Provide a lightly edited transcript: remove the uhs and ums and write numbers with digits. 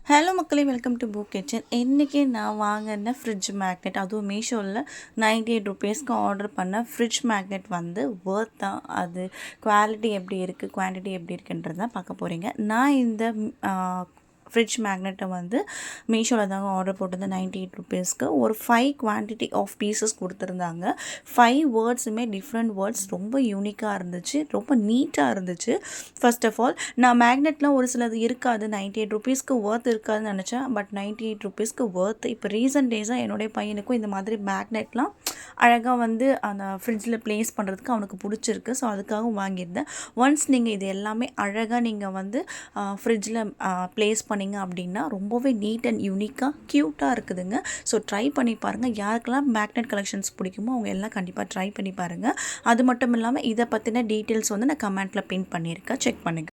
Hello மக்களே, welcome to book kitchen. இன்றைக்கி நான் வாங்கின ஃப்ரிட்ஜ் மேக்னெட், அதுவும் மீஷோவில் 98 ருபீஸ்க்கு ஆர்டர் பண்ண ஃப்ரிட்ஜ் மேக்னெட் வந்து ஒர்த் தான். அது குவாலிட்டி எப்படி இருக்குது, குவான்டிட்டி எப்படி இருக்குன்றது தான் பார்க்க போகிறீங்க. நான் இந்த ஃப்ரிட்ஜ் மேக்னெட்டை வந்து மீஷோவில் தாங்க ஆர்டர் போட்டது 98 ருபீஸ்க்கு. ஒரு 5 குவான்டிட்டி ஆஃப் பீசஸ் கொடுத்துருந்தாங்க. 5 வேர்ட்ஸுமே டிஃப்ரெண்ட் வேர்ட்ஸ், ரொம்ப யூனிக்காக இருந்துச்சு, ரொம்ப நீட்டாக இருந்துச்சு. ஃபர்ஸ்ட் ஆஃப் ஆல், நான் மேக்னெட்லாம் ஒரு சிலது இருக்காது, 98 ருபீஸ்க்கு ஒர்த் இருக்காதுன்னு நினச்சேன். பட் 98 ருபீஸ்க்கு ஒர்த். இப்போ ரீசன்ட் டேஸாக என்னுடைய பையனுக்கும் இந்த மாதிரி மேக்னெட்லாம் அழகாக வந்து அந்த ஃப்ரிட்ஜில் ப்ளேஸ் பண்ணுறதுக்கு அவனுக்கு பிடிச்சிருக்கு. ஸோ அதுக்காகவும் வாங்கியிருந்தேன். ஒன்ஸ் நீங்கள் இது எல்லாமே அழகாக நீங்கள் வந்து ஃப்ரிட்ஜில் ப்ளேஸ் பண்ணிங்க அப்படின்னா ரொம்பவே நீட் அண்ட் யூனிக்காக க்யூட்டாக இருக்குதுங்க. ஸோ ட்ரை பண்ணி பாருங்கள். யாருக்கெல்லாம் மேக்னெட் கலெக்ஷன்ஸ் பிடிக்குமோ அவங்க எல்லாம் கண்டிப்பாக ட்ரை பண்ணி பாருங்கள். அது மட்டும் இல்லாமல் இதை பற்றின டீட்டெயில்ஸ் வந்து நான் கமெண்ட்டில் பின் பண்ணியிருக்கேன், செக் பண்ணுங்கள்.